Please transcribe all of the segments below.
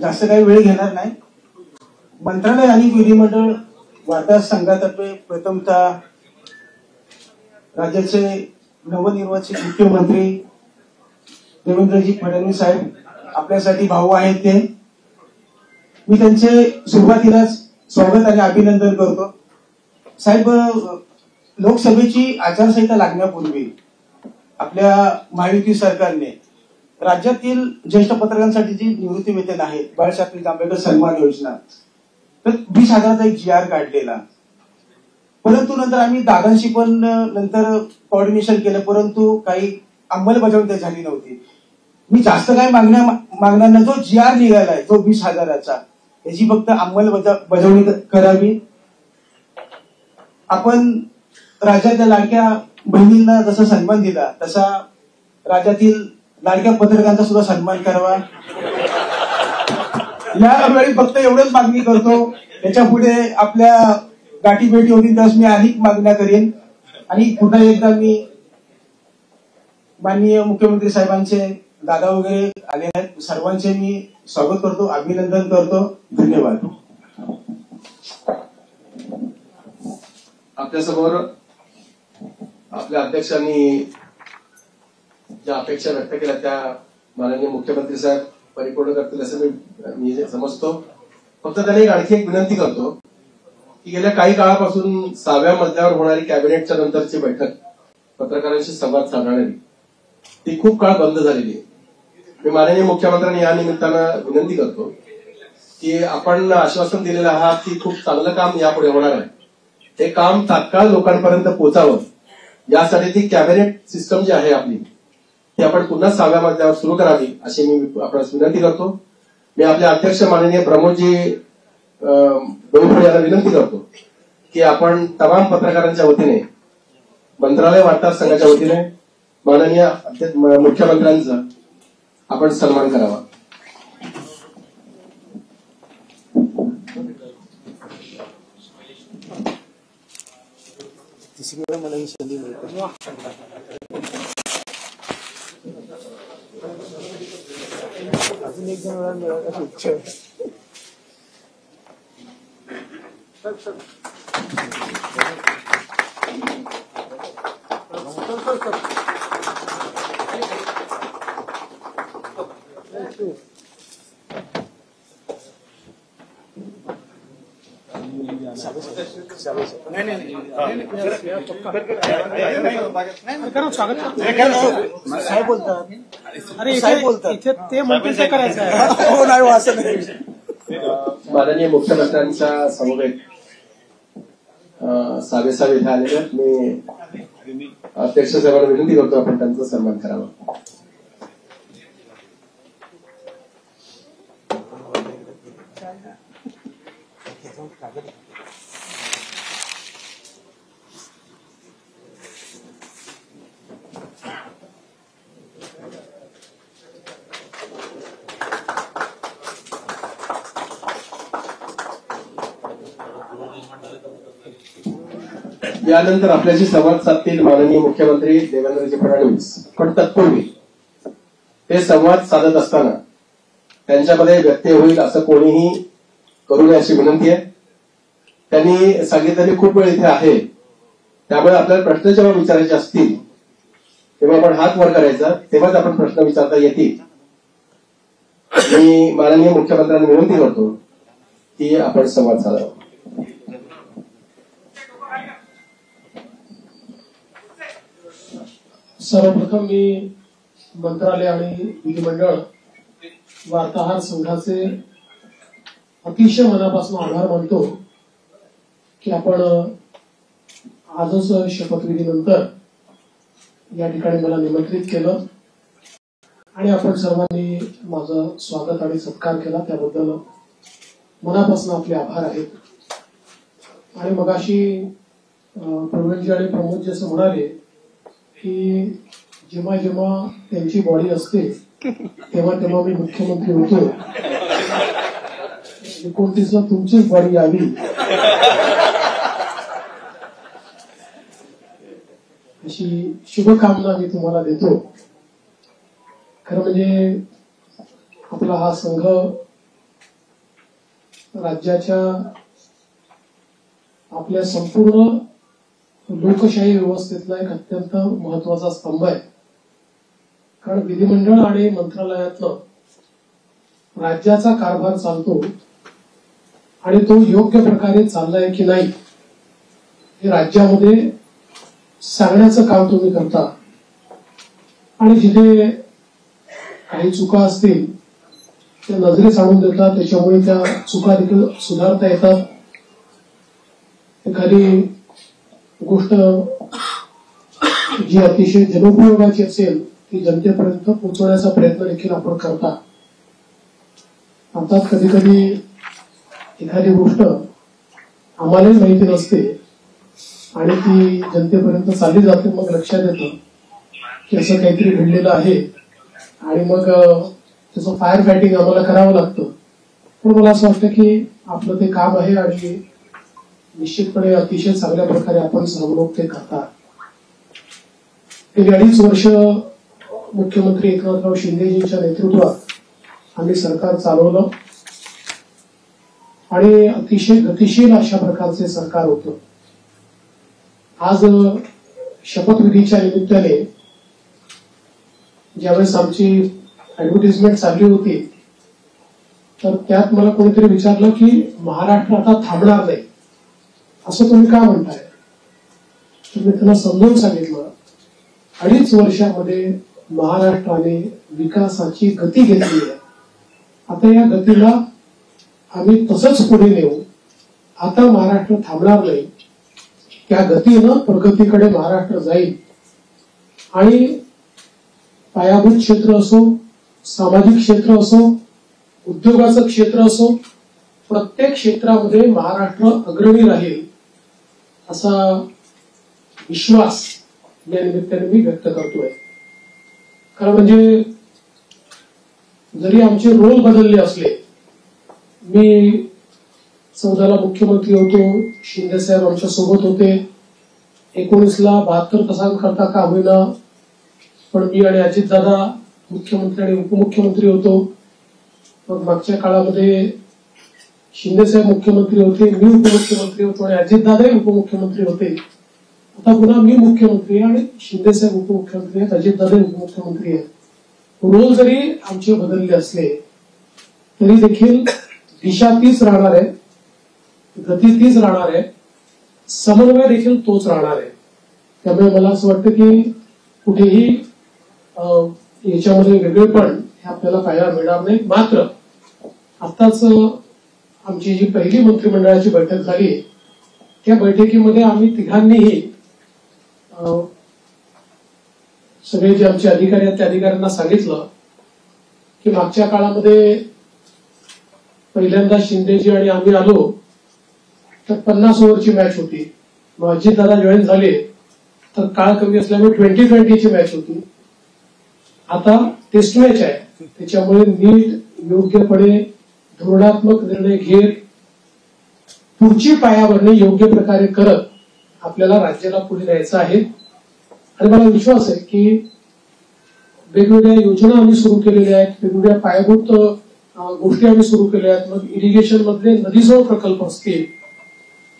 जास्त काही वेळ घेणार नाही. मंत्रालय आणि विधिमंडळ वार्ता संघातर्फे प्रथमतः राज्याचे नवनिर्वाचित मुख्यमंत्री देवेंद्रजी फडणवीस साहेब आपल्यासाठी भाऊ आहेत ते. मी त्यांचे सुरुवातीलाच स्वागत आणि अभिनंदन करतो. साहेब, लोकसभेची आचारसंहिता लागण्यापूर्वी आपल्या महायुती सरकारने राज्यातील ज्येष्ठ पत्रकारांसाठी जी निवृत्ती वेतन आहे, बाळासाहेब आंबेडकर सन्मान योजना, तर 20,000चा एक GR काढलेला. परंतु नंतर आम्ही दादांशी पण नंतर कोऑर्डिनेशन केलं, परंतु काही अंमलबजावणी झाली नव्हती. मी जास्त काय मागणार नाही. जो GR निघालाय जो 20,000चा, याची फक्त अंमलबजावणी करावी. आपण राज्यातल्या लाडक्या बहिणींना जसा सन्मान दिला तसा राज्यातील लाडक्या पत्रकारांचा सुद्धा सन्मान करावा. यावेळी फक्त एवढंच मागणी करतो. याच्या पुढे आपल्या गाठी भेटी होतील त्यावेळेस मी अधिक मागण्या करेन. आणि पुन्हा एकदा मी माननीय मुख्यमंत्री साहेबांचे, दादा वगैरे आले आहेत, सर्वांचे मी स्वागत करतो, अभिनंदन करतो. धन्यवाद. आपल्यासमोर आपल्या अध्यक्षांनी ज्या अपेक्षा व्यक्त केल्या त्या माननीय मुख्यमंत्री साहेब परिपूर्ण करतील असं मी समजतो. फक्त त्याने आणखी एक विनंती करतो की गेल्या काही काळापासून 6व्या मजल्यावर होणारी कॅबिनेटच्या नंतरची बैठक पत्रकारांशी संवाद साधणारी ती खूप काळ बंद झालेली आहे. मी माननीय मुख्यमंत्र्यांनी या निमित्तानं विनंती करतो की आपण आश्वासन दिलेलं आहात की खूप चांगलं काम यापुढे होणार आहे. हे काम तात्काळ लोकांपर्यंत पोहोचावं यासाठी ती कॅबिनेट सिस्टम जी आहे आपली ती आपण पुन्हा 6व्या मजल्यावर सुरू करावी अशी मी आपणास विनंती करतो. मी आपले अध्यक्ष माननीय प्रमोदजी डोईफळे यांना विनंती करतो की आपण तमाम पत्रकारांच्या वतीने, मंत्रालय वार्ताहर संघाच्या वतीने माननीय मुख्यमंत्र्यांचा आपण सन्मान करावा. मला ही संधी मिळते. अजून एक जण मिळायची इच्छा आहे. साहेब बोलतात. अरे साहेब बोलतात ते म्हणतील ते करायचं आहे. हो नाही असं नाही. माननीय मुख्यमंत्र्यांच्या समवेत साहेब इथे आलेले आहेत. मी अध्यक्ष साहेबांना विनंती करतो आपण त्यांचा सन्मान करावा. यानंतर आपल्याशी संवाद साधतील माननीय मुख्यमंत्री देवेंद्रजी फडणवीस. पण तत्पूर्वी ते संवाद साधत असताना त्यांच्यामध्ये व्यत्यय होईल असं कोणीही करू नये अशी विनंती आहे. त्यांनी सांगितलं खूप वेळ इथे आहे, त्यामुळे आपल्याला प्रश्न जेव्हा विचारायचे असतील तेव्हा आपण हात वर करायचा, तेव्हाच आपण प्रश्न विचारता येतील. मी माननीय मुख्यमंत्र्यांना विनंती करतो की आपण संवाद साधावा. सर्वप्रथम मी मंत्रालय आणि विधिमंडळ वार्ताहर संघाचे अतिशय मनापासून आभार मानतो की आपण आजच शपथविधीनंतर या ठिकाणी मला निमंत्रित केलं आणि आपण सर्वांनी माझं स्वागत आणि सत्कार केला. त्याबद्दल मनापासून आपले आभार आहेत. आणि मगाशी प्रवीणजी आणि प्रमोदजी असं म्हणाले की जेव्हा जेव्हा त्यांची बॉडी असते तेव्हा तेव्हा मी मुख्यमंत्री होतो, 29ला तुमचीच बॉडी यावी अशी शुभकामना मी तुम्हाला देतो. खरं म्हणजे आपला हा संघ राज्याच्या आपल्या संपूर्ण लोकशाही व्यवस्थेतला एक अत्यंत महत्वाचा स्तंभ आहे. कारण विधिमंडळ आणि मंत्रालयातलं राज्याचा कारभार चालतो आणि तो योग्य प्रकारे चाललाय की नाही हे राज्यामध्ये सांगण्याचं काम तुम्ही करता. आणि जिथे काही चुका असतील त्या नजरेस आणून देतात, त्याच्यामुळे त्या चुका देखील सुधारता येतात. एखादी गोष्ट जी अतिशय जनोपयोगाची असेल ती जनतेपर्यंत पोहोचवण्याचा प्रयत्न देखील आपण करता. अर्थात कधी कधी एखादी गोष्ट आम्हालाही माहिती नसते आणि ती जनतेपर्यंत चालली जाते. मग लक्षात येतं की असं काहीतरी घडलेलं आहे आणि मग त्याचं फायर फायटिंग आम्हाला करावं लागतं. पण मला असं वाटतं की आपलं ते काम आहे आणि निश्चितपणे अतिशय चांगल्या प्रकारे आपण सर्व लोक ते करतात. गेली 2.5 वर्ष मुख्यमंत्री एकनाथराव शिंदेजींच्या नेतृत्वात आम्ही सरकार चालवलं आणि अतिशय गतिशील अशा प्रकारचे सरकार होतं. आज शपथविधीच्या निमित्ताने ज्यावेळेस आमची ऍडव्हर्टाइजमेंट चालली होती तर त्यात मला कोणीतरी विचारलं की महाराष्ट्र आता थांबणार नाही असं तुम्ही का म्हणताय. तर मी त्यांना समजावून सांगितलं 2.5 वर्षामध्ये महाराष्ट्राने विकासाची गती घेतली आहे. आता या गतीला आम्ही तसंच पुढे नेऊ. आता महाराष्ट्र थांबणार नाही. त्या गतीनं प्रगतीकडे महाराष्ट्र जाईल आणि पायाभूत क्षेत्र असो, सामाजिक क्षेत्र असो, उद्योगाचं क्षेत्र असो, प्रत्येक क्षेत्रामध्ये महाराष्ट्र अग्रणी राहील असा विश्वास या निमित्ताने मी व्यक्त करतोय. कारण म्हणजे जरी आमचे रोल बदलले असले, मी 14ला मुख्यमंत्री होतो, शिंदे साहेब आमच्या सोबत होते, 19ला 72 तासांकरता का होईना पण मी आणि अजितदादा मुख्यमंत्री आणि उपमुख्यमंत्री होतो. मग मागच्या काळामध्ये शिंदे साहेब मुख्यमंत्री होते, मी उपमुख्यमंत्री होतो आणि अजितदादाही उपमुख्यमंत्री होते. आता पुन्हा मी मुख्यमंत्री आणि शिंदे साहेब उपमुख्यमंत्री आहेत, अजितदादा उपमुख्यमंत्री आहेत. रोल जरी आमचे बदलले असले तरी देखील दिशा तीच राहणार आहे, गती तीच राहणार आहे, समन्वय देखील तोच राहणार आहे. त्यामुळे मला असं वाटतं की कुठेही याच्यामध्ये वेगळेपण हे आपल्याला पाहायला मिळणार नाही. मात्र आताच आमची जी पहिली मंत्रिमंडळाची बैठक झाली त्या बैठकीमध्ये आम्ही तिघांनीही सगळे जे आमचे अधिकारी आहेत त्या अधिकाऱ्यांना सांगितलं की मागच्या काळामध्ये पहिल्यांदा शिंदेजी आणि आम्ही आलो तर 50 ओव्हरची मॅच होती. मग अजितदादा जॉईन झाले तर काळ कमी असल्यामुळे 20-20ची मॅच होती. आता टेस्ट मॅच आहे, त्याच्यामुळे नीट योग्यपणे धोरणात्मक निर्णय घेत पुढची पायाभरणी योग्य प्रकारे करत आपल्याला राज्याला पुढे न्यायचं आहे. आणि मला विश्वास आहे की वेगवेगळ्या योजना आम्ही सुरू केलेल्या आहेत, वेगवेगळ्या पायाभूत गोष्टी आम्ही सुरू केल्या आहेत. मग इरिगेशन मधले नदीजोड प्रकल्प असतील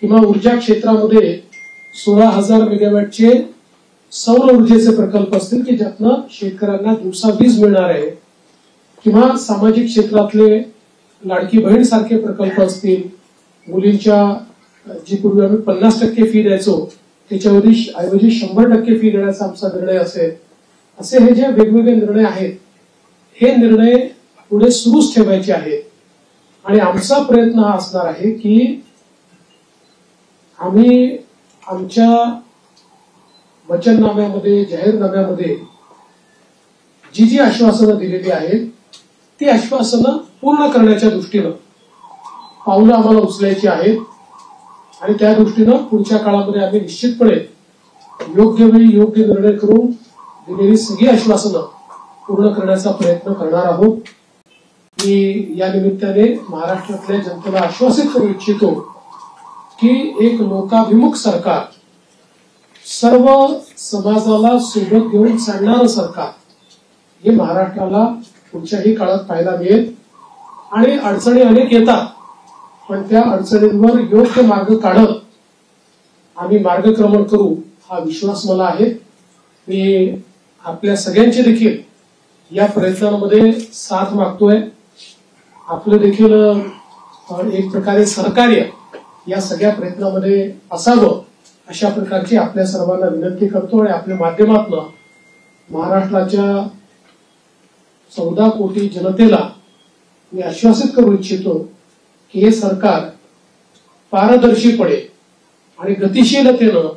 किंवा ऊर्जा क्षेत्रामध्ये 16,000 मेगावॅटचे सौर ऊर्जेचे प्रकल्प असतील की ज्यातनं शेतकऱ्यांना दिवसा वीज मिळणार आहे, किंवा सामाजिक क्षेत्रातले लाडकी बहीण सारखे प्रकल्प असतील, मुलींच्या जी पूर्वी आम्ही 50% फी द्यायचो त्याच्याऐवजी 100% फी देण्याचा आमचा निर्णय असेल. असे हे जे वेगवेगळे निर्णय आहेत हे निर्णय पुढे सुरूच ठेवायचे आहेत. आणि आमचा प्रयत्न हा असणार आहे की आम्ही आमच्या वचननाम्यामध्ये, जाहीरनाम्यामध्ये जी जी आश्वासनं दिलेली आहेत ती आश्वासनं पूर्ण करण्याच्या दृष्टीनं पावलं आम्हाला उचलायची आहेत. आणि त्या दृष्टीनं पुढच्या काळामध्ये आम्ही निश्चितपणे योग्य वेळी योग्य निर्णय करून दिलेली सगळी आश्वासनं पूर्ण करण्याचा प्रयत्न करणार आहोत. मी या निमित्ताने महाराष्ट्रातल्या जनतेला आश्वासित करू इच्छितो की एक लोकाभिमुख सरकार, सर्व समाजाला सोबत घेऊन चालणारं सरकार हे महाराष्ट्राला पुढच्याही काळात पाहायला मिळेल. आणि अडचणी अनेक येतात, पण त्या अडचणींवर योग्य मार्ग काढत आम्ही मार्गक्रमण करू हा विश्वास मला आहे. मी आपल्या सगळ्यांची देखील या प्रयत्नांमध्ये साथ मागतोय. आपलं देखील एक प्रकारे सहकार्य या सगळ्या प्रयत्नामध्ये असावं अशा प्रकारची आपल्या सर्वांना विनंती करतो आणि आपल्या माध्यमातून महाराष्ट्राच्या 14 कोटी जनतेला मी आश्वासित करू इच्छितो की हे सरकार पारदर्शीपणे आणि गतिशीलतेनं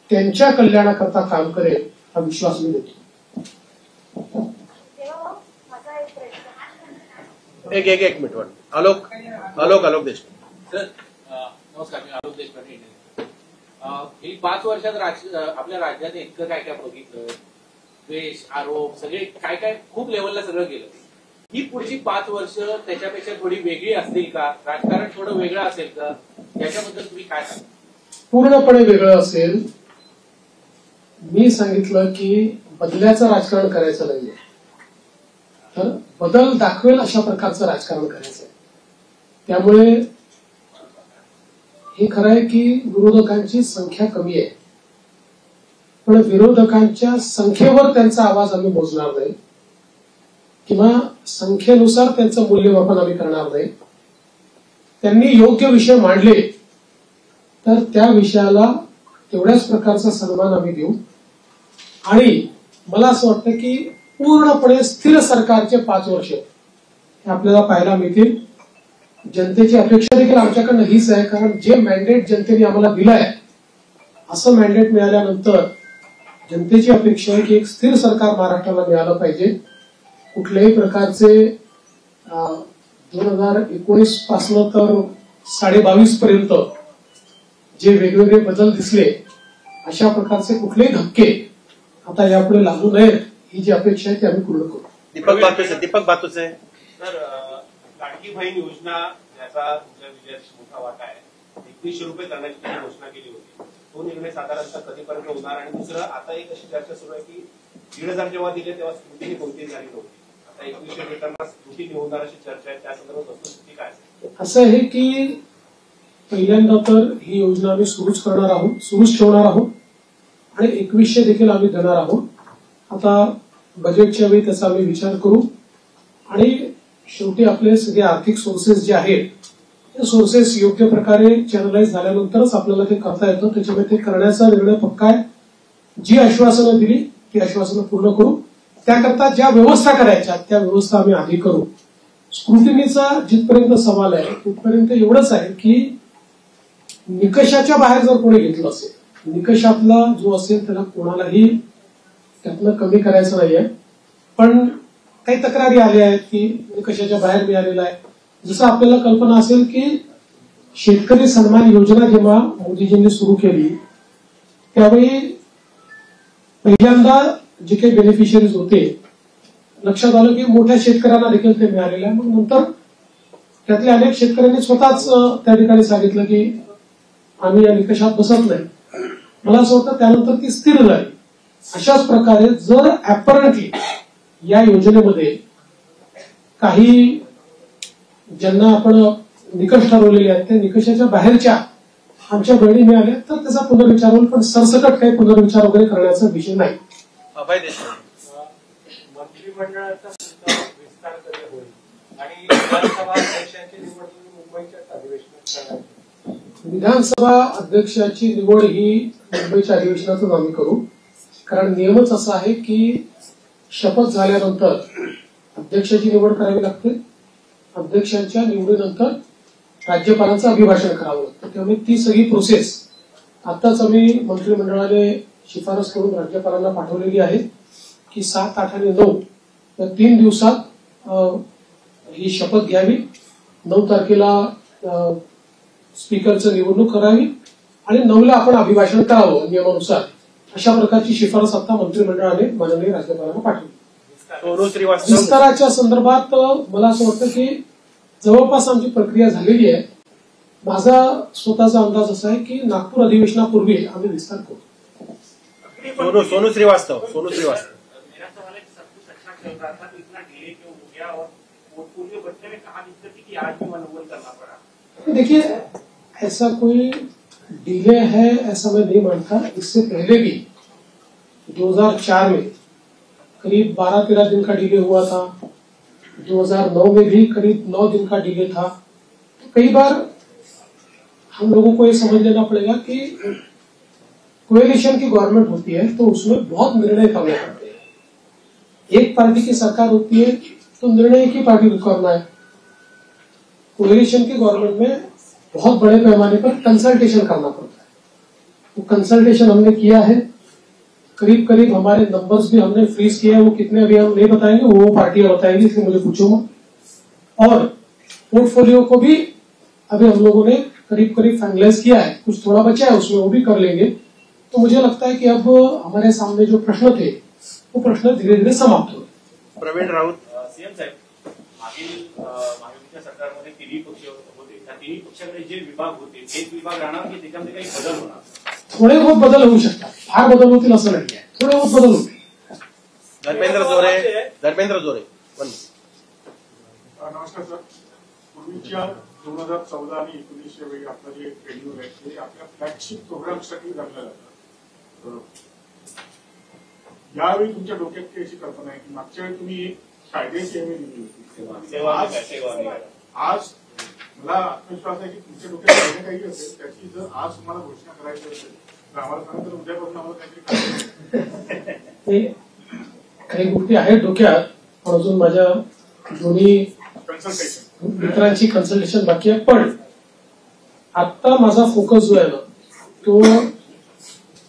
त्यांच्या कल्याणाकरता काम करेल हा विश्वास मी देतो. एक मिनिट आलोक देशमुख. सर नमस्कार, मी आलोक देशपांडे. ही 5 वर्षात आपल्या राज्यात इतकं काय काय बघितलं, द्वेष, आरोप, सगळे काय काय खूप लेवलला सगळं गेलं. ही पुढची 5 वर्ष त्याच्यापेक्षा थोडी वेगळी असतील का? राजकारण थोडं वेगळं असेल का? याच्याबद्दल तुम्ही काय सांगा? पूर्णपणे वेगळं असेल. मी सांगितलं की बदल्याचं राजकारण करायचं नाहीये, तर बदल दाखवेल अशा प्रकारचं राजकारण करायचं आहे. त्यामुळे हे खरं आहे की विरोधकांची संख्या कमी आहे, पण विरोधकांच्या संख्येवर त्यांचा आवाज आम्ही मोजणार नाही किंवा संख्येनुसार त्यांचं मूल्यमापन आम्ही करणार नाही. त्यांनी योग्य विषय मांडले तर त्या विषयाला तेवढ्याच प्रकारचा सन्मान आम्ही देऊ. आणि मला असं वाटतं की पूर्णपणे स्थिर सरकारचे 5 वर्ष हे आपल्याला पाहायला मिळतील. जनतेची अपेक्षा देखील आमच्याकडनं हीच आहे, कारण जे मॅन्डेट जनतेने आम्हाला दिलंय असं मॅन्डेट मिळाल्यानंतर जनतेची अपेक्षा आहे की एक स्थिर सरकार महाराष्ट्राला मिळालं पाहिजे. कुठल्याही प्रकारचे 2019 पासून तर 22.5 पर्यंत जे वेगवेगळे बदल दिसले अशा प्रकारचे कुठलेही धक्के आता यापुढे लागू नयेत ही जी अपेक्षा आहे ती आम्ही पूर्ण करू. दीपक बातुसे. सर, लाडकी बहीण योजना याचा तुमच्या विजयात मोठा वाटा आहे. 2100 रुपये करण्याची तुम्ही घोषणा केली होती. तो निर्णय साधारणतः कधीपर्यंत होणार? आणि दुसरं, आता एक अशी चर्चा सुरू आहे की 1,500 जेव्हा दिले तेव्हा स्क्रुटिनी कोणतीही झाली नव्हती. आता 2100 देताना स्क्रुटिनी होणार अशी चर्चा आहे. त्या संदर्भात वस्तुस्थिती काय असेल? असं आहे की पहिल्यांदा तर ही योजना आम्ही सुरूच ठेवणार आहोत आणि 2100 देखील आम्ही देणार आहोत. आता बजेटच्या वेळी त्याचा आम्ही विचार करू आणि शेवटी आपले सगळे आर्थिक सोर्सेस जे आहेत ते सोर्सेस योग्य प्रकारे चॅनलाइज झाल्यानंतरच आपल्याला ते करता येतं. त्याच्यामुळे ते करण्याचा निर्णय पक्का आहे. जी आश्वासनं दिली ती आश्वासनं पूर्ण करू. त्याकरता ज्या व्यवस्था करायच्या त्या व्यवस्था आम्ही आधी करू. स्क्रुटिनीचा जिथपर्यंत सवाल आहे तिथपर्यंत एवढंच आहे की निकषाच्या बाहेर जर कोणी घेतलं असेल, निकषातला जो असेल त्याला कोणालाही त्यातनं कमी करायचं नाहीये. पण काही तक्रारी आल्या आहेत की निकषाच्या बाहेर मिळालेला आहे. जसं आपल्याला कल्पना असेल की शेतकरी सन्मान योजना जेव्हा मोदीजींनी सुरू केली त्यावेळी पहिल्यांदा जे काही बेनिफिशियरीज होते लक्षात आलं की मोठ्या शेतकऱ्यांना देखील ते मिळालेलं आहे. मग नंतर त्यातल्या अनेक शेतकऱ्यांनी स्वतःच त्या ठिकाणी सांगितलं की आम्ही या निकषात बसत नाही. मला असं वाटतं त्यानंतर ती स्थिर झाली. अशाच प्रकारे जर ऍपरंटली या योजनेमध्ये काही ज्यांना आपण निकष ठरवलेले आहेत त्या निकषाच्या बाहेरच्या आमच्या बहिणी मिळाल्या तर त्याचा पुनर्विचार होईल, पण सरसकट काही पुनर्विचार वगैरे करण्याचा विषय नाही. मंत्रिमंडळाचा विस्तार कधी होईल आणि विधानसभा अध्यक्षांची निवड मुंबईच्या अधिवेशनात करण्यात? विधानसभा अध्यक्षाची निवड ही मुंबईच्या अधिवेशनातून आम्ही करू, कारण नियमच असा आहे की शपथ झाल्यानंतर अध्यक्षाची निवड करावी लागते. अध्यक्षांच्या निवडीनंतर राज्यपालांचं अभिभाषण करावं लागतं. त्यामुळे ती सगळी प्रोसेस आताच आम्ही मंत्रिमंडळाने शिफारस करून राज्यपालांना पाठवलेली आहे की 7, 8 आणि 9 या 3 दिवसात ही शपथ घ्यावी. 9 तारखेला स्पीकरचं निवडणूक करावी आणि 9ला आपण अभिभाषण करावं नियमानुसार. अशा प्रकारची शिफारस आता मंत्रिमंडळाने माननीय राज्यपालांना पाठवली. विस्ताराच्या संदर्भात मला असं वाटतं की जवळपास आमची प्रक्रिया झालेली आहे. माझा स्वतःचा अंदाज असा आहे की नागपूर अधिवेशनापूर्वी आम्ही विस्तार करू. सोनू श्रीवास्तव. मेरा सवाल है कि सब कुछ अच्छा चल रहा था तो इतना डिले क्यों हो गया? और पूर्व बच्चे ने कहा दिक्कत थी कि आज भी मनोबल करना पड़ा. देखिए, ऐसा कोई डिले है ऐसा मैं नहीं मानता। इससे पहले भी 2004 में करीब 12-13 दिन का डिले हुआ था, 2009 में भी करीब 9 दिन का डिले था। तो कई बार हम लोगों को ये समझ लेना पड़ेगा कि कोएलिशन की गवर्नमेंट होती है तो उसमें बहुत निर्णय करने पड़ते हैं। एक पार्टी की सरकार होती है तो निर्णय एक ही पार्टी को करना है। कोएलिशन की गवर्नमेंट में बहुत बड़े पैमाने पर कंसल्टेशन करना पड़ता है। वो कंसल्टेशन हमने किया है, करीब करीब हमारे नंबर्स भी हमने फ्रीज किया है। वो कितने अभी हम नहीं बताएंगे, वो पार्टियां बताएंगी, इसलिए मुझे पूछूंगा। और पोर्टफोलियो को भी अभी हम लोगों ने करीब करीब फाइनलाइज किया है, कुछ थोड़ा बचा है उसमें, वो भी कर लेंगे। तो मुझे लगता है कि अब हमारे सामने जो प्रश्न थे वो प्रश्न धीरे धीरे समाप्त हो। प्रवीण राऊत. सीएम साहेब, मागील महायुतीच्या सरकारमध्ये तिन्ही पक्ष होते. त्या तिन्ही पक्षाकडे जे विभाग होते तेच विभाग राहणार की त्याच्यामध्ये काही बदल होणार? थोडे बहुत बदल होऊ शकतात, फार बदल होतील असं नाही आहे, थोडे बहुत बदल होतील. धर्मेंद्र जोरे. नमस्कार सर. पूर्वीच्या 2014 आणि 19 वेळी आपलं जे शेड्यूल आहे ते आपल्या फ्लॅगशिप प्रोग्रामसाठी धरलं जातं. यावेळी तुमच्या डोक्यात काही अशी कल्पना आहे की मागच्या वेळी तुम्ही एक कायद्याची हमी दिली होती. आज मला आत्मविश्वास आहे की तुमच्या डोक्यात काही असेल त्याची जर आज तुम्हाला घोषणा करायची असेल तर आम्हाला सांगा, तर उद्यापासून आम्हाला काहीतरी काही गोष्टी आहेत डोक्यात, पण अजून माझ्या दोन्ही कन्सल्टेशन मित्रांची कन्सल्टेशन बाकी आहे. पण आता माझा फोकस जो आहे ना तो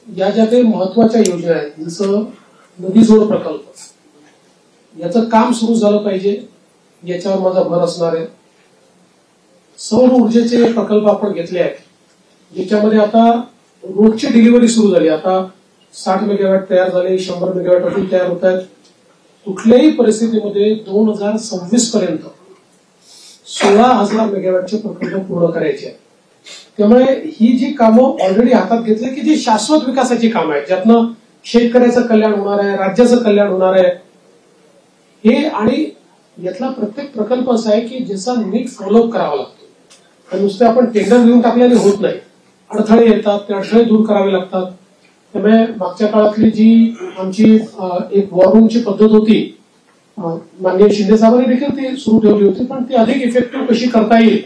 या ज्या काही महत्वाच्या योजना आहेत, जसं नदी जोड प्रकल्प, याचं काम सुरू झालं पाहिजे, याच्यावर माझा भर असणार आहे. सौर ऊर्जेचे प्रकल्प आपण घेतले आहेत, ज्याच्यामध्ये आता रोजची डिलिव्हरी सुरू झाली. आता 60 मेगावॅट तयार झाले, 100 मेगावॅट अजून तयार होत आहेत. कुठल्याही परिस्थितीमध्ये 2026 पर्यंत 16,000 मेगावॅटचे प्रकल्प पूर्ण करायचे आहेत. त्यामुळे ही जी कामं ऑलरेडी हातात घेतली की जी शाश्वत विकासाची कामं आहेत, ज्यातनं शेतकऱ्याचं कल्याण होणार आहे, राज्याचं कल्याण होणार आहे, हे आणि यातला प्रत्येक प्रकल्प असा आहे की ज्याचा नीट फॉलोअप करावा लागतो. आणि नुसते आपण टेंडर घेऊन टाकल्याने होत नाही, अडथळे येतात, ते अडथळे दूर करावे लागतात. त्यामुळे मागच्या काळातली जी आमची एक वॉर रूमची पद्धत होती, माननीय शिंदे साहेबांनी देखील ती सुरू ठेवली होती, पण ती अधिक इफेक्टिव्ह कशी करता येईल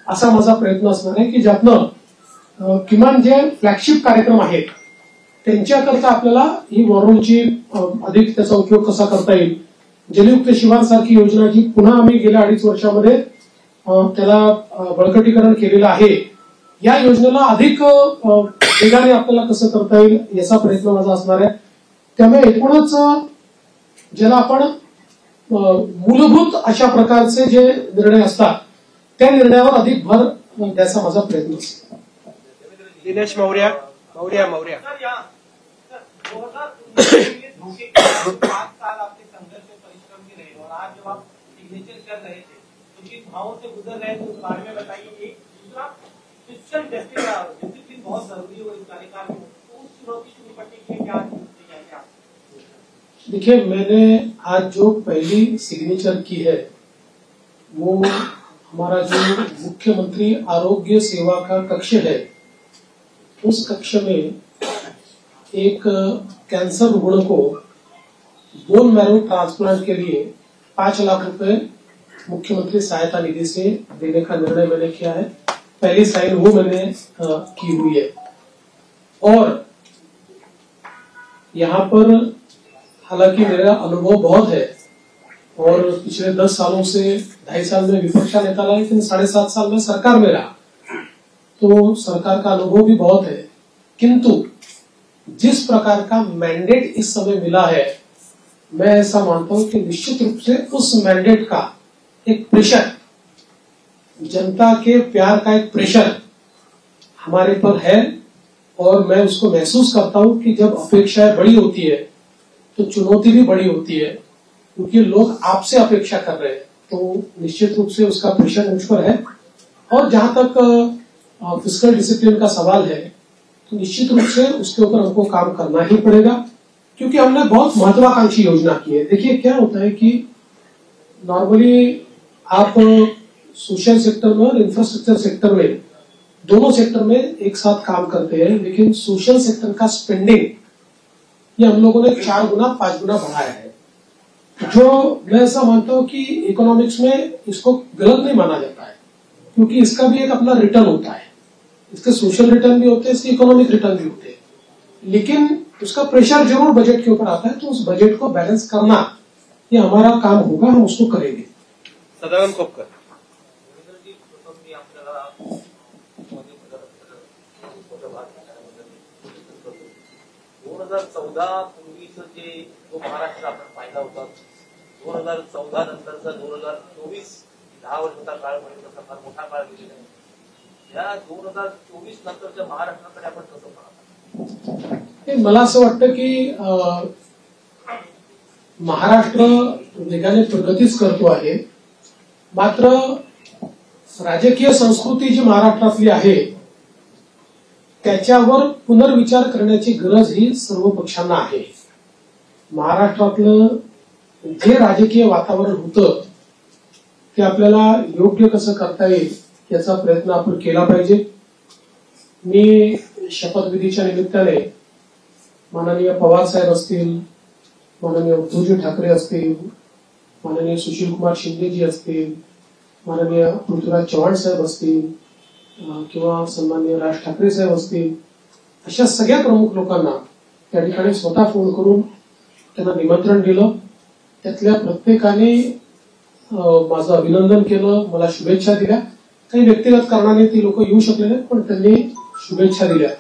असा माझा प्रयत्न असणार आहे की ज्यातनं किमान जे फ्लॅगशिप कार्यक्रम आहेत त्यांच्याकरता आपल्याला ही वॉर रूमची अधिक त्याचा उपयोग कसा करता येईल. जलयुक्त शिवार सारखी योजना जी पुन्हा आम्ही गेल्या 2.5 वर्षामध्ये त्याला बळकटीकरण केलेलं आहे, या योजनेला अधिक वेगाने आपल्याला कसं करता येईल याचा प्रयत्न माझा असणार आहे. त्यामुळे एकूणच ज्याला आपण मूलभूत अशा प्रकारचे जे निर्णय असतात त्या निर्णयावर अधिक भर द्यायचा माझा प्रयत्न असेल. दिनेश मौर्या. 5 साल आपके संघर्ष और परिश्रम के रहे और आज जब आप सिग्नेचर कर रहे थे तो किन भावों से गुजर रहे थे उस बारे में बताइए. एक दूसरा फिजिकल डिसिप्लिन बहुत जरूरी हो इस कार्यकाल में, तो उस चुनौती से निपटने के लिए क्या तैयारी है? देखिए, मैंने आज जो पहली सिग्नेचर की है वो हमारा जो मुख्यमंत्री आरोग्य सेवा का कक्ष है, उस कक्ष में एक कैंसर रुग्ण को बोन मैरो ट्रांसप्लांट के लिए 5 लाख रुपए मुख्यमंत्री सहायता निधि से देने का निर्णय मैंने किया है. पहली साइन वो मैंने की हुई है. और यहाँ पर हालांकि मेरा अनुभव बहुत है और पिछले 10 सालों से 2.5 साल में विपक्ष का नेता रहा, लेकिन 7.5 साल में सरकार में रहा, तो सरकार का अनुभव भी बहुत है. किंतु जिस प्रकार का मैंडेट इस समय मिला है, मैं ऐसा मानता हूं कि निश्चित रूप से उस मैंडेट का एक प्रेशर, जनता के प्यार का एक प्रेशर हमारे पर है. और मैं उसको महसूस करता हूं कि जब अपेक्षाएं बड़ी होती है तो चुनौती भी बड़ी होती है, क्योंकि लोग आपसे अपेक्षा कर रहे हैं. तो निश्चित रूप से उसका प्रेशर मुझ पर है. और जहां तक फिस्कल डिसिप्लिन का सवाल है, तो निश्चित रूप से उसके ऊपर हमको काम करना ही पड़ेगा, क्योंकि हमने बहुत महत्वाकांक्षी योजना की है. देखिए, क्या होता है कि नॉर्मली आप सोशल सेक्टर में और इंफ्रास्ट्रक्चर सेक्टर में, दोनों सेक्टर में एक साथ काम करते हैं, लेकिन सोशल सेक्टर का स्पेंडिंग ये हम लोगों ने 4 गुना 5 गुना बढ़ाया है, जो मैं ऐसा मानता हूं कि इकोनॉमिक्स में इसको गलत नहीं माना जाता है, क्योंकि इसका भी एक अपना रिटर्न होता है, इसके सोशल रिटर्न भी होते हैं, इसके इकोनॉमिक रिटर्न भी होते हैं, लेकिन उसका प्रेशर जरूर बजट के ऊपर आता है, तो उस बजट को बैलेंस करना ये हमारा काम होगा, हम उसको करेंगे। सदानंद खोपकर. पूर्वीचं जे जो महाराष्ट्र आपण पाहिला होता, 2014 नंतरचा 2024 10 वर्षाचा काळ म्हणजे तसा फार मोठा काळ गेलेला आहे. या 2024 नंतरच्या महाराष्ट्राकडे आपण कसं पाहता? मला असं वाटतं की महाराष्ट्र वेगाने प्रगतीच करतो आहे, मात्र राजकीय संस्कृती जी महाराष्ट्रातली आहे त्याच्यावर पुनर्विचार करण्याची गरज ही सर्व पक्षांना आहे. महाराष्ट्रातलं जे राजकीय वातावरण होतं ते आपल्याला योग्य कसं करता येईल याचा प्रयत्न आपण केला पाहिजे. मी शपथविधीच्या निमित्ताने माननीय पवार साहेब असतील, माननीय उद्धवजी ठाकरे असतील, माननीय सुशीलकुमार शिंदेजी असतील, माननीय पृथ्वीराज चव्हाण साहेब असतील किंवा सन्माननीय राज ठाकरे साहेब असतील, अशा सगळ्या प्रमुख लोकांना त्या ठिकाणी स्वतः फोन करून त्यांना निमंत्रण दिलं. त्यातल्या प्रत्येकाने माझं अभिनंदन केलं, मला शुभेच्छा दिल्या. काही व्यक्तिगत कारणाने ती लोक येऊ शकले नाहीत, पण त्यांनी शुभेच्छा दिल्या.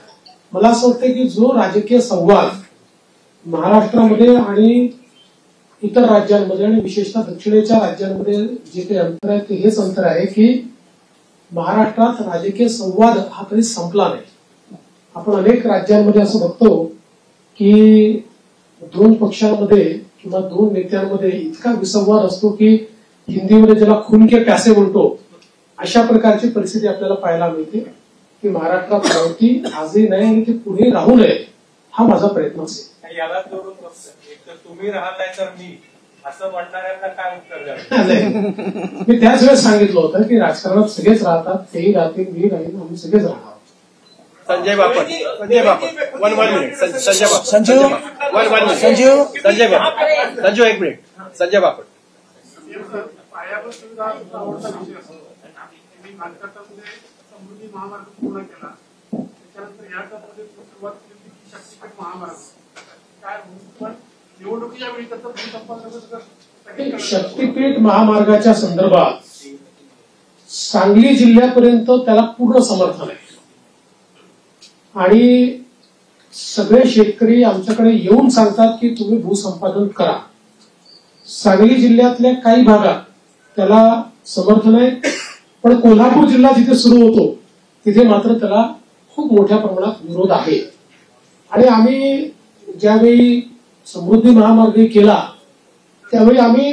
मला असं वाटतं की जो राजकीय संवाद महाराष्ट्रामध्ये आणि इतर राज्यांमध्ये आणि विशेषतः दक्षिणेच्या राज्यांमध्ये जे काही अंतर आहे ते हेच अंतर आहे की महाराष्ट्रात राजकीय संवाद हा कधी संपला नाही. आपण अनेक राज्यांमध्ये असं बघतो की 2 पक्षांमध्ये किंवा 2 नेत्यांमध्ये इतका विसंवाद असतो की हिंदीमध्ये ज्याला खून के प्यासे म्हणतो अशा प्रकारची परिस्थिती आपल्याला पाहायला मिळते. की महाराष्ट्रात नव्हती, आजही नाही आणि ती पुढे राहू नये हा माझा प्रयत्न असेल. याला जोडून एक तर तुम्ही राहताय तर मी असं म्हणणाऱ्यांना काय उत्तर द्यावं? मी त्याच वेळेस सांगितलं होतं की राजकारणात सगळेच राहतात, तेही राहतील, मी राहील, आम्ही सगळेच राहणार. संजय बापट. One minute. संजय बापट. संजू एक मिनिट. संजय बापट. पायाभूत सुविधा आवडता विषय असतो. मी महाराष्ट्रामध्ये समृद्धी महामार्ग पूर्ण केला, त्याच्यानंतर या टप्प्यामध्ये सुरुवात केली की शक्तीपीठ महामार्ग काय पण निवडणुकीच्या वेळी त्याचं भूसंपादन. शक्तीपीठ महामार्गाच्या संदर्भात सांगली जिल्ह्यापर्यंत त्याला पूर्ण समर्थन आहे आणि सगळे शेतकरी आमच्याकडे येऊन सांगतात की तुम्ही भूसंपादन करा. सांगली जिल्ह्यातल्या काही भागात त्याला समर्थन आहे, पण कोल्हापूर जिल्हा जिथे सुरू होतो तिथे मात्र त्याला खूप मोठ्या प्रमाणात विरोध आहे. आणि आम्ही ज्यावेळी समृद्धी महामार्ग केला त्यावेळी आम्ही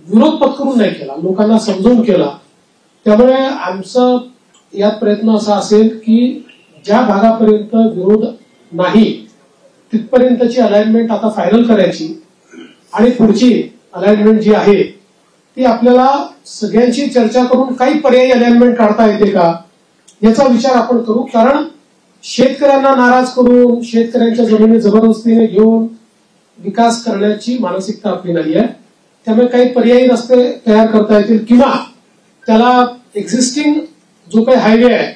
विरोध पत्करून नाही केला, लोकांना समजून केला. त्यामुळे आमचा यात प्रयत्न असा असेल की ज्या भागापर्यंत विरोध नाही तिथपर्यंतची अलाइनमेंट आता फायनल करायची आणि पुढची अलाइनमेंट जी आहे ती आपल्याला सगळ्यांची चर्चा करून काही पर्यायी अलाइनमेंट काढता येते का याचा विचार आपण करू. कारण शेतकऱ्यांना नाराज करून शेतकऱ्यांच्या जमिनी जबरदस्तीने घेऊन विकास करण्याची मानसिकता आपली नाही आहे. त्यामुळे काही पर्यायी रस्ते तयार करता येतील किंवा त्याला एक्झिस्टिंग जो काही हायवे आहे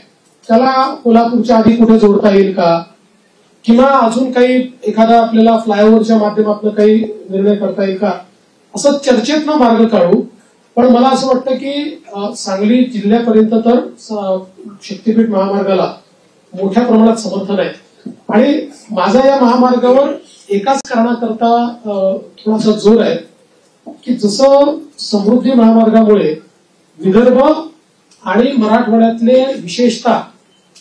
त्याला कोल्हापूरच्या आधी कुठे जोडता येईल का, किंवा अजून काही एखादा आपल्याला फ्लायओव्हरच्या माध्यमातून काही निर्णय करता येईल का, असं चर्चेतनं मार्ग काढू. पण मला असं वाटतं की सांगली जिल्ह्यापर्यंत तर शक्तीपीठ महामार्गाला मोठ्या प्रमाणात समर्थन आहे आणि माझा या महामार्गावर एकाच कारणाकरता थोडासा जोर आहे की जसं समृद्धी महामार्गामुळे विदर्भ आणि मराठवाड्यातले विशेषतः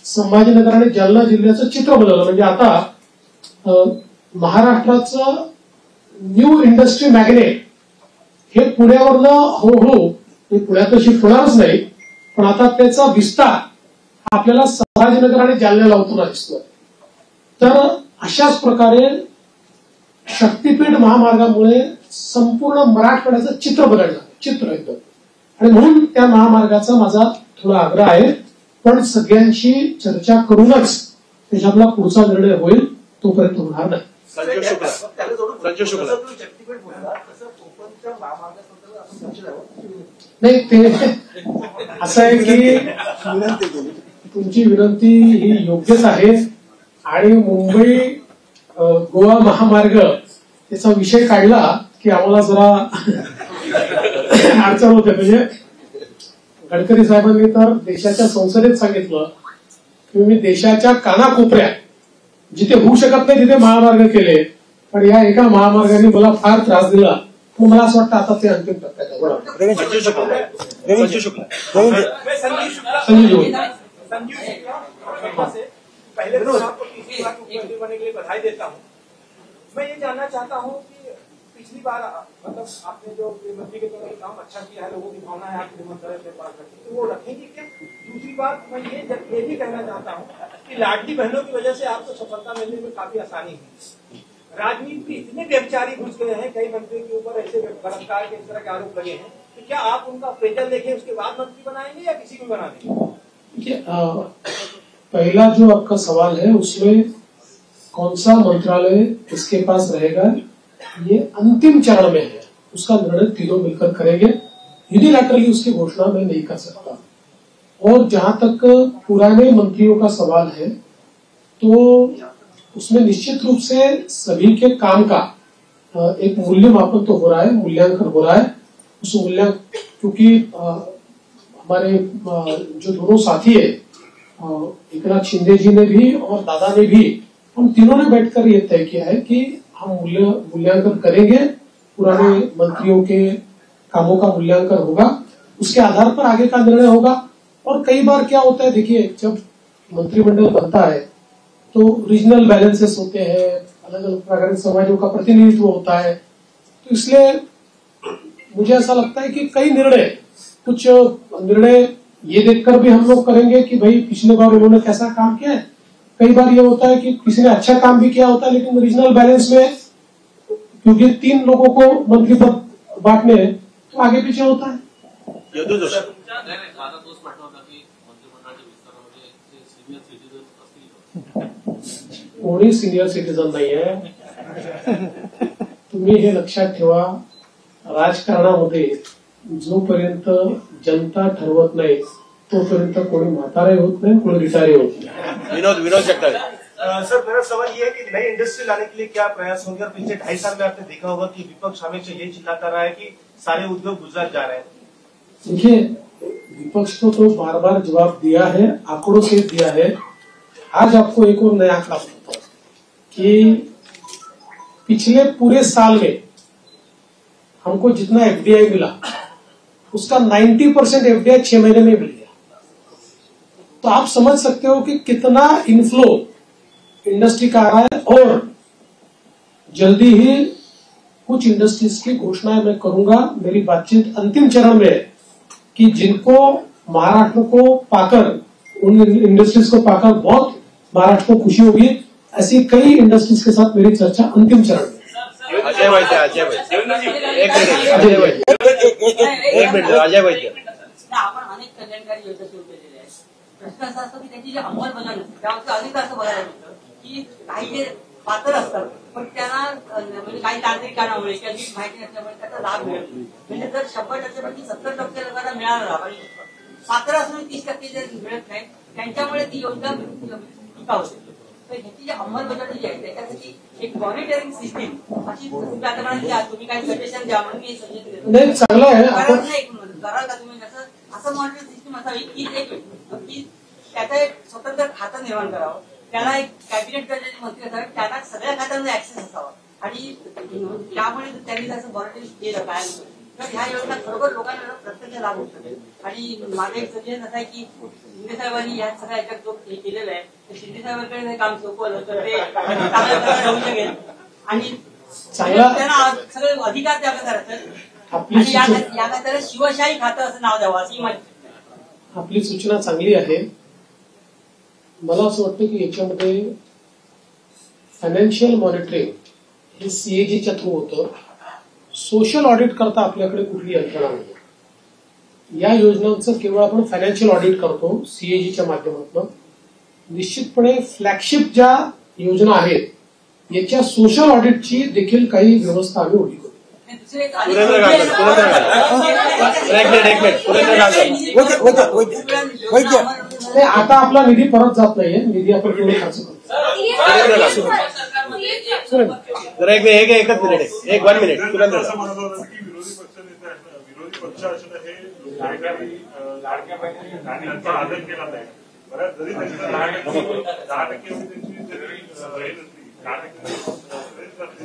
संभाजीनगर आणि जालना जिल्ह्याचं चित्र बदललं. म्हणजे आता महाराष्ट्राचं न्यू इंडस्ट्री मॅग्नेट हे पुण्यावरनं हळूहळू पुण्यात शिफ्ट होणारच नाही, पण आता त्याचा विस्तार आपल्याला संभाजीनगर आणि जालन्याला होताना दिसतोय. तर अशाच प्रकारे शक्तीपीठ महामार्गामुळे संपूर्ण मराठवाड्याचं चित्र बदललं, चित्र एकदम. आणि म्हणून त्या महामार्गाचा माझा थोडा आग्रह आहे. पण सगळ्यांशी चर्चा करूनच त्याच्यातला पुढचा निर्णय होईल, तोपर्यंत होणार नाही. नाही, ते असं आहे की तुमची विनंती ही योग्यच आहे आणि मुंबई गोवा महामार्ग याचा विषय काढला की आम्हाला जरा अडचण होते. म्हणजे गडकरी साहेबांनी तर देशाच्या संसदेत सांगितलं की मी देशाच्या कानाकोपऱ्यात जिथे होऊ शकत नाही तिथे महामार्ग केले, पण या एका महामार्गाने मला फार त्रास दिला. मग मला असं वाटतं आता ते अंतिम टप्प्यात आहे. संजीव शुक्ला, पहले तो आपको तीसरी बार मुख्यमंत्री बनने के लिए बधाई देता हूँ. मैं ये जानना चाहता हूँ कि पिछली बार मतलब आपने जो गृहमंत्री के तौर पर काम अच्छा किया है, लोगों की भावना है आपके मंत्रालय से पास रखी, तो वो रखेंगे क्या? दूसरी बात मैं ये भी कहना चाहता हूँ कि लाडली बहनों की वजह से आपको सफलता मिलने में काफी आसानी हुई. राजनीति में इतने व्यभिचारी घुस गए हैं, कई मंत्रियों के ऊपर ऐसे बलात्कार के इस तरह के आरोप लगे हैं, तो क्या आप उनका पेजल देखें उसके बाद मंत्री बनाएंगे या किसी को बना देंगे? पहला जो आपका सवाल है उसमें कौन सा मंत्रालय किसके पास रहेगा, ये अंतिम चरण में है. उसका निर्णय तीनों मिलकर करेंगे. यूनिलैटरली उसकी घोषणा मैं नहीं कर सकता. और जहां तक पुराने मंत्रियों का सवाल है तो उसमें निश्चित रूप से सभी के काम का एक मूल्यमापन तो हो रहा है, मूल्यांकन हो रहा है. उस मूल्यांकन क्योंकि हमारे जो दोनों साथी है एकनाथ शिंदे जी ने भी और दादा ने भी, हम तीनों ने बैठकर ये तय किया है कि हम मूल्यांकन करेंगे, पुराने मंत्रियों के कामों का मूल्यांकन होगा, उसके आधार पर आगे का निर्णय होगा. और कई बार क्या होता है, देखिए जब मंत्रिमंडल बनता है तो रीजनल बैलेंसेस होते हैं, अलग अलग प्रकार के समाजों का प्रतिनिधित्व होता है. तो इसलिए मुझे ऐसा लगता है कि कई कुछ निर्णय ये देखकर भी हम लोग करेंगे कि भाई पिछले बार उन्होंने कैसा काम किया है. कई बार ये होता है कि किसी ने अच्छा काम भी किया होता है लेकिन रीजनल बैलेंस में क्योंकि 3 लोगों को मंत्री पद बांटने हैं तो आगे पीछे होता है. कोणी सिनियर सिटीजन नाही आहे. तुम्ही हे लक्षात ठेवा, राजकारणामध्ये जोपर्यंत जनता ठरवत नाही तोपर्यंत कोणी म्हातारे होत नाही, कोणी रिटायर होत नाही. विनोद जगताप सर, मेरा सवाल ये है कि नई इंडस्ट्री लाने के लिए क्या प्रयास होंगे? और पिछले 2.5 साल में आपने देखा होगा कि विपक्ष हमेशा ये चिल्लाता रहा है कि सारे उद्योग गुजरात जा रहे हैं. देखिए विपक्ष को तो बार बार जवाब दिया है, आंकड़ों से दिया है. आज आपको एक और नया आंकड़ा बताता हूं कि पिछले पूरे साल में हमको जितना एफडीआई मिला उसका 90% एफडीआई 6 महीने में मिल गया. तो आप समझ सकते हो कि कितना इनफ्लो इंडस्ट्री का आ रहा है. और जल्दी ही कुछ इंडस्ट्रीज की घोषणा मैं करूंगा. मेरी बातचीत अंतिम चरण में है कि जिनको महाराष्ट्र को पाकर, उन इंडस्ट्रीज को पाकर बहुत महाराष्ट्र को खुशी होगी, ऐसी कई इंडस्ट्रीज के साथ मेरी चर्चा अंतिम चरण में. अजय भाई आपण अनेक कल्याणकारी योजना सुरू केलेल्या आहेत. प्रश्न असा असतो की त्याची जी अंमलबजावणी असते त्यावर अधिक असं बघायला मिळतं की काही जे पात्र असतात पण त्यांना म्हणजे काही तांत्रिक कारणामुळे किंवा नीट माहिती नसल्यामुळे त्याचा लाभ मिळत नाही. म्हणजे जर 100% पैकी 70% लोकांना मिळाला आणि पात्र असून 30% जर मिळत नाही त्यांच्यामुळे ती योजना टिकाऊ होते. तर ह्याची जी अंमलबजावणी जी आहे त्याच्यासाठी एक मॉनिटरिंग सिस्टीम अशी तुम्ही काही सजेशन द्या म्हणून मी सजेशन देतो. चांगलं आहे. कराल का तुम्ही असं मॉनिटरिंग सिस्टीम असावी की त्याचं एक स्वतंत्र खातं निर्माण करावं, त्याला एक कॅबिनेट दर्जाचे मंत्री असावे, त्यांना सगळ्या खात्यांना ऍक्सेस असावा आणि त्यामुळे त्यांनी त्याचं मॉनिटरिंग केलं काय तर ह्या योजना खरोखर लोकांना प्रत्यक्ष लाभ होऊ शकेल. आणि माझं एक सजेशन असं आहे की शिंदे साहेबांनी या सगळ्या याच्यात जो हे केलेलं आहे ते शिंदे साहेबांकडे काम सोपवलं तर ते चांगल्या प्रकारे होऊ शकेल आणि त्यांना सगळे अधिकार द्यावे करायचं आणि या खात्याला शिवशाही खातं असं नाव द्यावं अशी माझी. आपली सूचना चांगली आहे. मला असं वाटतं की याच्यामध्ये फायनान्शियल मॉनिटरिंग हे सीएजीच्या थ्रू होतं. सोशल ऑडिट करता आपल्याकडे कुठली यंत्रणा नाही. या योजनांचं केवळ आपण फायनान्शियल ऑडिट करतो सीएजीच्या माध्यमातून. निश्चितपणे फ्लॅगशिप ज्या योजना आहेत याच्या सोशल ऑडिटची देखील काही व्यवस्था आम्ही उभी करू. आता आपला निधी परत जात नाहीये, निधी आपण पूर्ण खर्च करतो. एकच मिनिट, एक 1 मिनिट. विरोधी पक्ष असणं हे लाडक्या बहिणींचा आदर केला नाही. बऱ्याच जरी 10%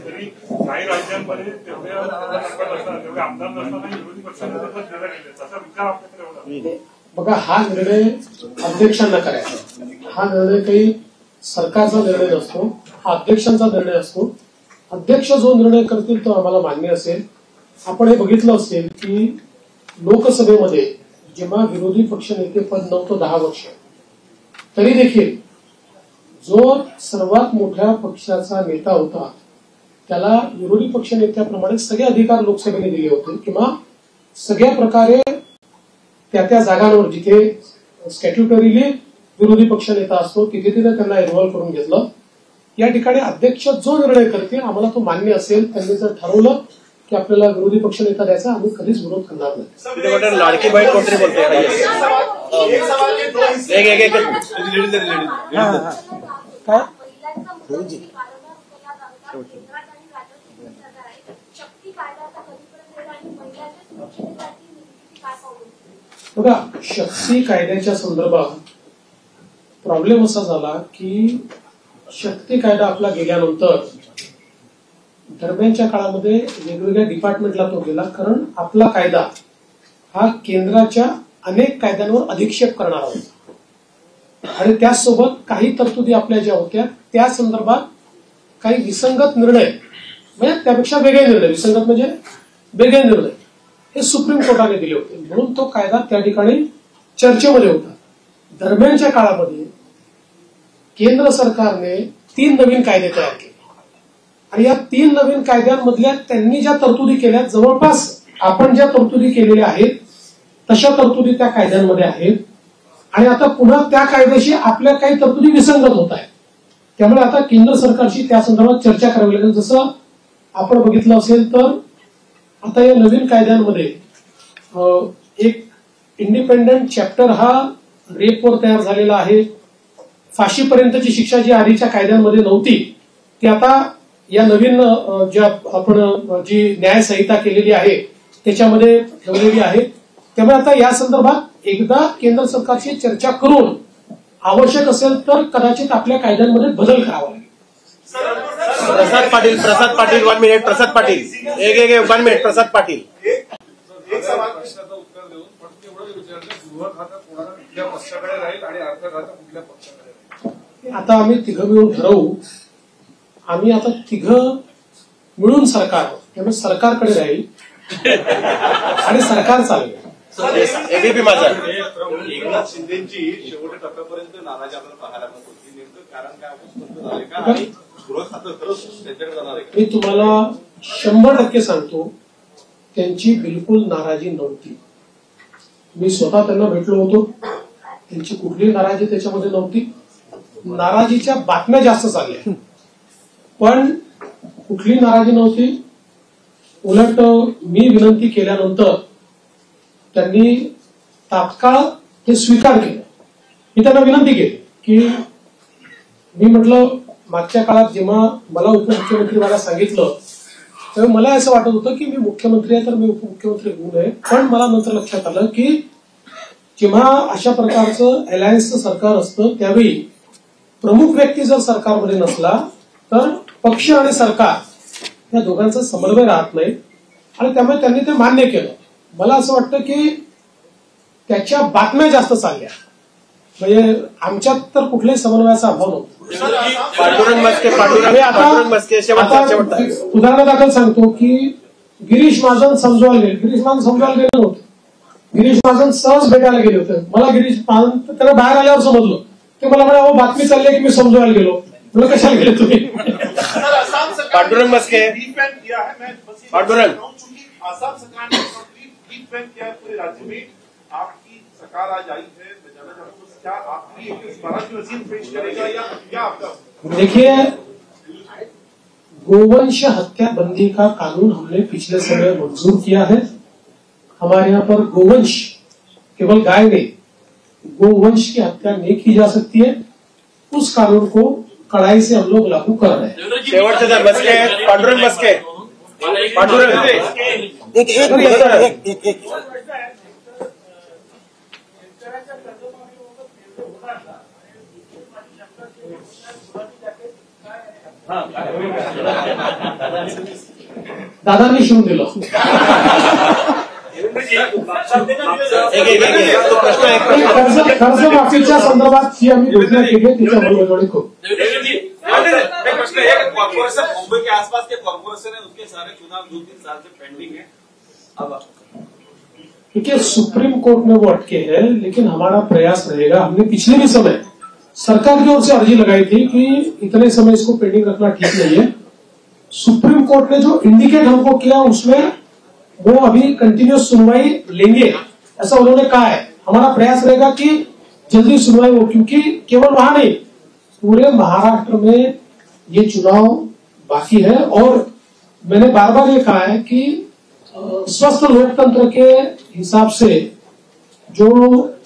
तरी काही राज्यांमध्ये तेवढ्या आमदार नसताना विरोधी पक्षाने तसा विचार आपल्याकडे होता. बघा, हा निर्णय अध्यक्षांना करायचा. हा निर्णय काही सरकारचा निर्णय नसतो, हा अध्यक्षांचा निर्णय असतो. अध्यक्ष जो निर्णय करतील तो आम्हाला मान्य असेल. आपण हे बघितलं असेल की लोकसभेमध्ये जेव्हा विरोधी पक्षनेते पद नव्हतं 10 वर्ष, तरी देखील जो सर्वात मोठ्या पक्षाचा नेता होता त्याला विरोधी पक्षनेत्याप्रमाणे सगळे अधिकार लोकसभेने दिले होते किंवा सगळ्या प्रकारे त्या जागांवर जिथे स्टॅट्युटरीली विरोधी पक्षनेता असतो तिथे त्यांना इन्व्हॉल्व्ह करून घेतलं. या ठिकाणी अध्यक्ष जो निर्णय करतील आम्हाला तो मान्य असेल. त्यांनी जर ठरवलं की आपल्याला विरोधी पक्षनेता द्यायचा, आम्ही कधीच विरोध करणार नाही. लाडकी बहीण कोणतरी बोलते बघा, शक्ती कायद्याच्या संदर्भात प्रॉब्लेम असा झाला की शक्ती कायदा आपला गेल्यानंतर दरम्यानच्या काळामध्ये वेगवेगळ्या डिपार्टमेंटला तो गेला, कारण आपला कायदा हा केंद्राच्या अनेक कायद्यांवर अधिक्षेप करणारा होता आणि त्याचसोबत काही तरतुदी आपल्या ज्या होत्या त्या संदर्भात काही विसंगत निर्णय, म्हणजे त्यापेक्षा वेगळे निर्णय, विसंगत म्हणजे वेगळे निर्णय हे सुप्रीम कोर्टाने दिले होते. म्हणून तो कायदा त्या ठिकाणी चर्चेमध्ये होता. दरम्यानच्या काळामध्ये केंद्र सरकारने 3 नवीन कायदे तयार केले आणि या 3 नवीन कायद्यांमधल्या त्यांनी ज्या तरतुदी केल्या जवळपास आपण ज्या तरतुदी केलेल्या आहेत तशा तरतुदी त्या कायद्यांमध्ये आहेत आणि आता पुन्हा त्या कायद्याशी आपल्या काही तरतुदी विसंगत होत आहेत. त्यामुळे आता केंद्र सरकारशी त्या संदर्भात चर्चा करावी लागेल. जसं आपण बघितलं असेल तर आता या नवीन कायद्यांमध्ये एक इंडिपेंडंट चॅप्टर हा रेपवर तयार झालेला आहे. फाशीपर्यंतची शिक्षा जी आधीच्या कायद्यांमध्ये नव्हती ती आता या नवीन ज्या आपण जी न्यायसंहिता केलेली आहे त्याच्यामध्ये ठेवलेली आहे. त्यामुळे आता या संदर्भात एकदा केंद्र सरकारशी चर्चा करून आवश्यक असेल तर कदाचित आपल्या कायद्यांमध्ये बदल करावा लागेल. प्रसाद पाटील 1 मिनिट. प्रसाद पाटील एक 1 मिनिट. प्रसाद पाटील एक सवाल प्रश्नाचं उत्तर देऊन पण तेवढं विचारलं, गृह खातं कोणाला कुठल्या पक्षाकडे राहील आणि अर्थ खातं कुठल्या पक्षाकडे राहील? आता आम्ही तिघं मिळून ठरवू. आम्ही आता तिघं मिळून सरकार, त्यामुळे सरकारकडे राहील आणि सरकार चालेल. एबीपी माझा. एकनाथ शिंदेची शेवटच्या टप्प्यापर्यंत नाराजी आपल्याला पाहायला मिळत होती. नेमकं कारण काय स्पष्ट झाले का आणि गृह खातं खरंच त्यांच्याकडे जाणार आहे? मी तुम्हाला 100% सांगतो, त्यांची बिलकुल नाराजी नव्हती. मी स्वतः त्यांना भेटलो होतो, त्यांची कुठलीही नाराजी त्याच्यामध्ये नव्हती. नाराजीच्या बातम्या जास्त चालल्या पण कुठली नाराजी नव्हती. उलट मी विनंती केल्यानंतर त्यांनी तात्काळ ते स्वीकार केलं. मी त्यांना विनंती केली की मी म्हटलं मागच्या काळात जेव्हा मला उपमुख्यमंत्री मला सांगितलं तेव्हा मला असं वाटत होतं की मी मुख्यमंत्री आहे तर मी उपमुख्यमंत्री होऊ नये. पण मला नंतर लक्षात आलं की जेव्हा अशा प्रकारचं अलायन्सचं सरकार असतं त्यावेळी प्रमुख व्यक्ती जर सरकारमध्ये नसला तर पक्ष आणि सरकार या दोघांचा समन्वय राहत नाही आणि त्यामुळे त्यांनी ते मान्य केलं. मला असं वाटतं की त्याच्या बातम्या जास्त चालल्या, म्हणजे आमच्यात तर कुठल्याही समन्वयाचा अभाव नव्हता. उदाहरणादाखल सांगतो की गिरीश महाजन समजवायला गेले नव्हते. गिरीश महाजन सहज भेटायला गेले होते. मला गिरीश महाजन त्याला बाहेर आल्यावर समजलं. ते मला म्हणाले बातमी चालली की मी समजवायला गेलो. मला कशाला गेले तुम्ही? पांडुरंग मस्के. आसाम सरकार ने डीप बैंक किया है पूरे राज्य में आपकी सरकार आज आई है, मैं जानना चाहता हूँ क्या आपकी 112 वसीम पेश करेगा या क्या आपका? देखिए, गोवंश हत्या बंदी का कानून हमने पिछले समय मंजूर किया है। हमारे यहाँ पर गोवंश केवल गाय नहीं, गोवंश की हत्या नहीं की जा सकती है। उस कानून को कड़ाई से हम लोग लागू कर रहे हैं। शेवटचं जर बसके पांडुरंग बसके एक दादांनी शिवून दिलं. कर्जमाफीच्या संदर्भात जी आम्ही घोषणा केली आहे त्याच्या अंमलबजावणी करू. मुंबई के आसपास के कॉर्पोरेशन है, उसके सारे चुनाव 2-3 साल से पेंडिंग है. अब देखिए, सुप्रीम कोर्ट में वो अटके हैं, लेकिन हमारा प्रयास रहेगा. हमने पिछले भी समय सरकार की ओर से अर्जी लगाई थी कि इतने समय इसको पेंडिंग रखना ठीक नहीं है. सुप्रीम कोर्ट ने जो इंडिकेट हमको किया उसमें वो अभी कंटिन्यूस सुनवाई लेंगे ऐसा उन्होंने कहा है. हमारा प्रयास रहेगा कि जल्दी सुनवाई हो, क्योंकि केवल वहां नहीं, पूरे महाराष्ट्र में ये चुनाव बाकी है. और मैंने बार बार ये कहा है कि स्वस्थ लोकतंत्र के हिसाब से जो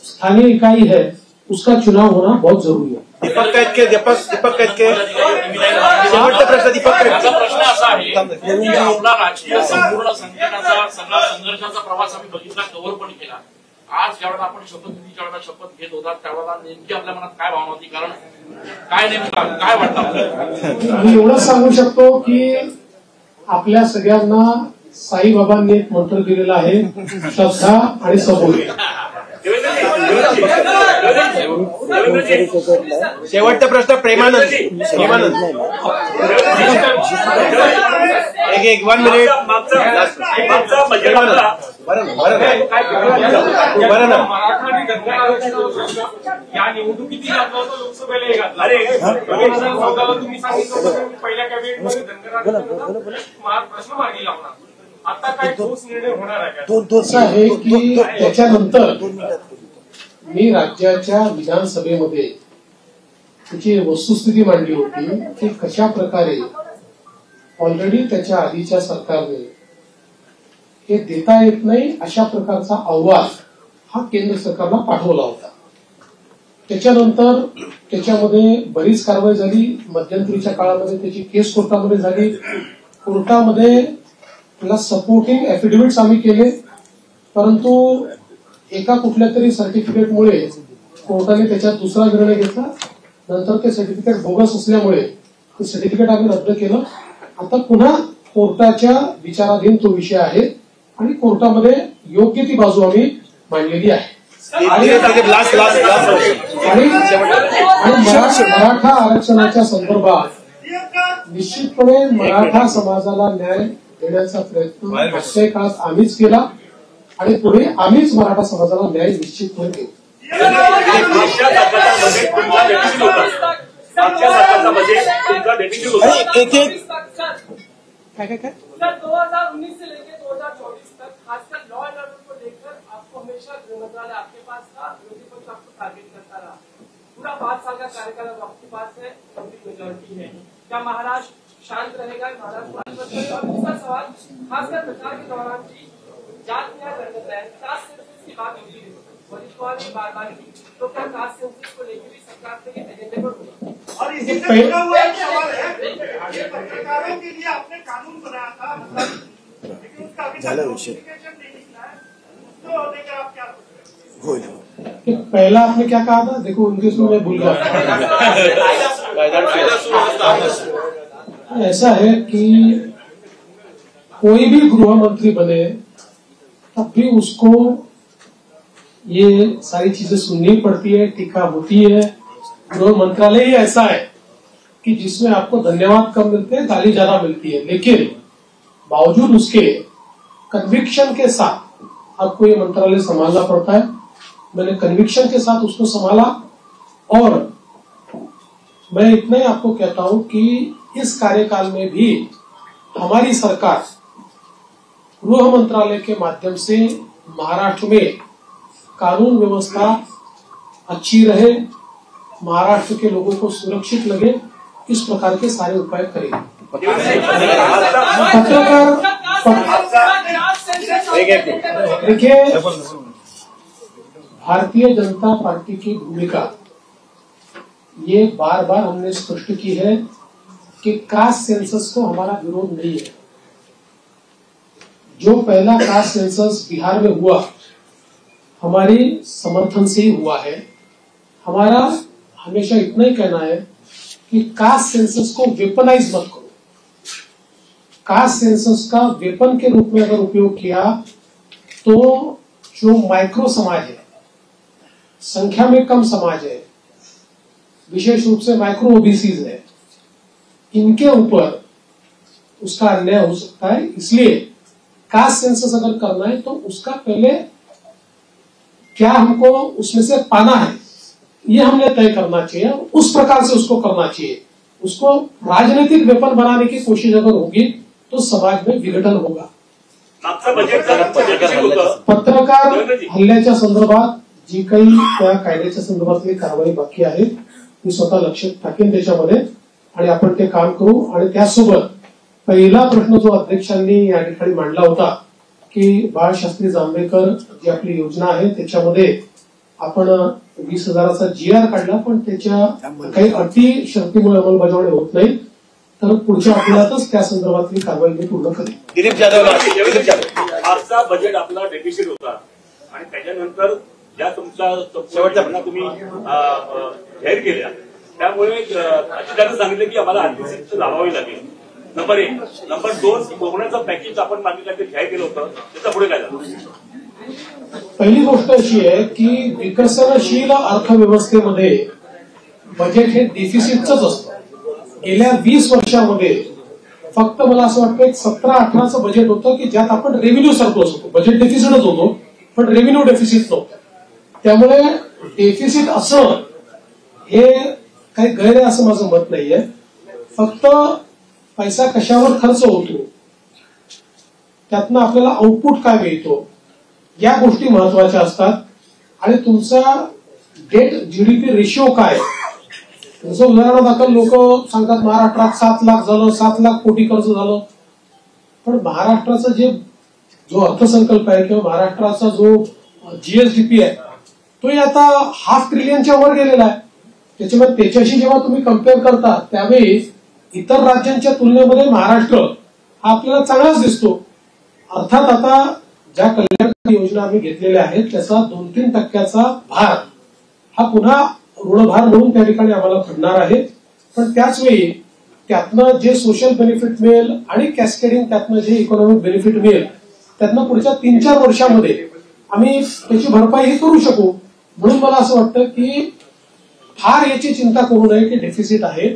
स्थानीय इकाई है उसका चुनाव होना बहुत जरूरी है. दीपक कैतके शेवटचा प्रश्न दीपक कैतके. प्रश्न असा आहे की आपला राजकीय संपूर्ण संघटनाचा सगळा संघर्षाचा प्रवास आम्ही बघितला, कव्हर पण केला. आज ज्यावेळेला आपण शपथविधीच्या वेळेला शपथ घेत होता त्यावेळेला नेमकी आपल्या मनात काय भावना होती? कारण काय नेमका काय वाटतं? मी एवढंच सांगू शकतो की आपल्या सगळ्यांना साईबाबांनी एक मंत्र दिलेला आहे, श्रद्धा आणि सबुरी. शेवटचा प्रश्न प्रेमानंद एक 1 मिनिट. बरं ना, या निवडणुकीतील लोकसभेला घातला. तुम्ही सांगितलं पहिल्या कॅबिनेटमध्ये धनगरांना प्रश्न मार्गी लावणार. आता काय ठोस निर्णय होणार आहे का? असं आहे की त्याच्यानंतर मी राज्याच्या विधानसभेमध्ये त्याची वस्तुस्थिती मांडली होती की कशा प्रकारे ऑलरेडी त्याच्या आधीच्या सरकारने हे देता येत नाही अशा प्रकारचा अहवाल हा केंद्र सरकारला पाठवला होता. त्याच्यानंतर त्याच्यामध्ये बरीच कारवाई झाली. मध्यंतरीच्या काळामध्ये त्याची केस कोर्टामध्ये झाली. कोर्टामध्ये त्याला सपोर्टिंग एफिडेव्हिट्स आम्ही केले, परंतु एका कुठल्या तरी सर्टिफिकेटमुळे कोर्टाने त्याच्यात दुसरा निर्णय घेतला. नंतर ते सर्टिफिकेट बोगस असल्यामुळे ते सर्टिफिकेट आम्ही रद्द केलं. आता पुन्हा कोर्टाच्या विचाराधीन तो विषय आहे आणि कोर्टामध्ये योग्य ती बाजू आम्ही मांडलेली आहे. आणि मराठा आरक्षणाच्या संदर्भात निश्चितपणे मराठा समाजाला न्याय देण्याचा प्रयत्न मागच्या काळात आम्हीच केला आणि पुढे आम्हीच मराठा समाजाला न्याय निश्चितपणे देऊ. काय 2019 से लेकर 2024 तक खासकर लॉ एंड ऑर्डर को लेकर आपको हमेशा गृह मंत्रालय आपके पास था, विरोधी पक्ष आपको टारगेट करता रहा. पूरा 5 साल का कार्यकाल आपके पास है, मेजोरिटी है. क्या महाराष्ट्र शांत रहेगा? महाराष्ट्र. और दूसरा सवाल, खासकर प्रचार के दौरान भी जात न्याय लड़कता है, कास्ट सेंसस की बात होती है, वरिष्ठवाद ने बार बार की, तो क्या कास्ट सेंसस को लेकर भी सरकार के एजेंडे पर होगी? और इसी से जुड़ा हुआ एक सवाल है, पत्रकारों के लिए आपने कानून बनाया था, लेकिन उसका अभी तक नोटिफिकेशन नहीं निकला है, उसको लेकर आप क्या पहला आपने क्या कहा था? देखो उनके सुन में भूल गया. ऐसा है कि कोई भी गृह मंत्री बने तब भी उसको ये सारी चीजें सुननी पड़ती है, टीका होती है. गृह मंत्रालय ही ऐसा है कि जिसमें आपको धन्यवाद कम मिलते हैं, गाली ज्यादा मिलती है, लेकिन बावजूद उसके कन्विक्शन के साथ आपको ये मंत्रालय संभालना पड़ता है. मैंने कन्विक्शन के साथ उसको संभाला और मैं इतना ही आपको कहता हूं कि इस कार्यकाल में भी हमारी सरकार गृह मंत्रालय के माध्यम से महाराष्ट्र में कानून व्यवस्था अच्छी रहे, महाराष्ट्र के लोगों को सुरक्षित लगे, इस प्रकार के सारे उपाय करेंगे। देखिए, भारतीय जनता पार्टी की भूमिका ये बार बार हमने स्पष्ट की है कि कास्ट सेंसस को हमारा विरोध नहीं है। जो पहला कास्ट सेंसस बिहार में हुआ हमारी समर्थन से ही हुआ है। हमारा हमेशा इतना ही कहना है कि कास्ट सेंसस को वेपनाइज मत करो। कास्ट सेंसस का वेपन के रूप में अगर उपयोग किया तो जो माइक्रो समाज है, संख्या में कम समाज है, विशेष रूप से माइक्रो ओबीसीज है, इनके ऊपर उसका अन्याय हो सकता है। इसलिए कास्ट सेंसस अगर करना है तो उसका पहले क्या हमको उसमें से पाना है ये हमने तय करना चाहिए, उस प्रकार से उसको करना चाहिए। उसको राजनीतिक वेपन बनाने की कोशिश अगर होगी तो समाज में विघटन होगा। पत्रकार हल्ल्याच्या संदर्भात जी काही त्या कायद्याच्या संदर्भातली कारवाई बाकी आहे ती स्वतः लक्ष टाकेन त्याच्यामध्ये आणि आपण ते काम करू। आणि त्यासोबत पहिला प्रश्न जो अध्यक्षांनी या ठिकाणी मांडला होता की बाळशास्त्री जांभेकर जी आपली योजना आहे त्याच्यामध्ये आपण 20,000चा GR काढला, पण त्याच्या काही अटी शर्तीमुळे अंमलबजावणी होत नाही, तर पुढच्या आठवड्यातच त्या संदर्भातली कारवाई मी पूर्ण करेन। दिलीप जाधव, आजचा बजेट आपला डेफिसिट होता आणि त्याच्यानंतर ज्या तुमच्या शेवटच्या तुम्ही जाहीर केल्या त्यामुळे अजितांनी सांगितलं की आम्हाला आर्थिक स्थिती लावावी लागेल। नंबर 1, नंबर 2, कोकणाचं पॅकेज आपण मागितलं ते जाहीर केलं होतं, त्याचा पुढे काय झालं? पहिली गोष्ट अशी आहे की विकसनशील अर्थव्यवस्थेमध्ये बजेट हे डेफिसिटच असतं। गेल्या 20 वर्षामध्ये फक्त मला असं वाटतं 17-18चं बजेट होतं की ज्यात आपण रेव्हेन्यू सरप्लस होतो, बजेट डेफिसिटच होतो पण रेव्हेन्यू डेफिसिट नव्हतं। त्यामुळे डेफिसिट असं हे काही गैर आहे असं माझं मत नाहीये। फक्त पैसा कशावर खर्च होतो त्यातनं आपल्याला आउटपुट काय मिळतो या गोष्टी महत्वाच्या असतात। आणि तुमचा डेट जीडीपी रेशिओ काय, जसं उदाहरणादाखल लोक सांगतात महाराष्ट्रात 7 लाख झालं, 7 लाख कोटी खर्च झालं, पण महाराष्ट्राचा जो अर्थसंकल्प आहे किंवा महाराष्ट्राचा जो जीएसडीपी आहे तो आता ½ ट्रिलियनच्या वर गेलेला आहे। त्याच्यामुळे त्याच्याशी जेव्हा तुम्ही कम्पेअर करता त्यावेळी इतर राज्यांच्या तुलनेमध्ये महाराष्ट्र हा आपल्याला चांगलाच दिसतो। अर्थात आता ज्या कल्याणकारी योजना आम्ही घेतलेल्या आहेत त्याचा 2-3% भार हा पुन्हा ऋणभार म्हणून त्या ठिकाणी आम्हाला पडणार आहे, पण त्याच वेळी त्यातनं जे सोशल बेनिफिट मिळेल आणि कॅस्केडिंग त्यातनं जे इकॉनॉमिक बेनिफिट मिळेल त्यातनं पुढच्या 3-4 वर्षामध्ये आम्ही त्याची भरपाई करू शकू। म्हणून मला असं वाटतं की फार याची चिंता करू नये की डेफिसिट आहे,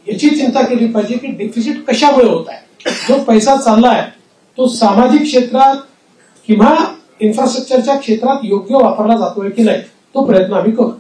याची चिंता केली पाहिजे की डेफिसिट कशामुळे होत आहे। जो पैसा चाललाय तो सामाजिक क्षेत्रात किंवा इन्फ्रास्ट्रक्चरच्या क्षेत्रात योग्य वापरला जातोय की नाही तो प्रयत्न आम्ही करू।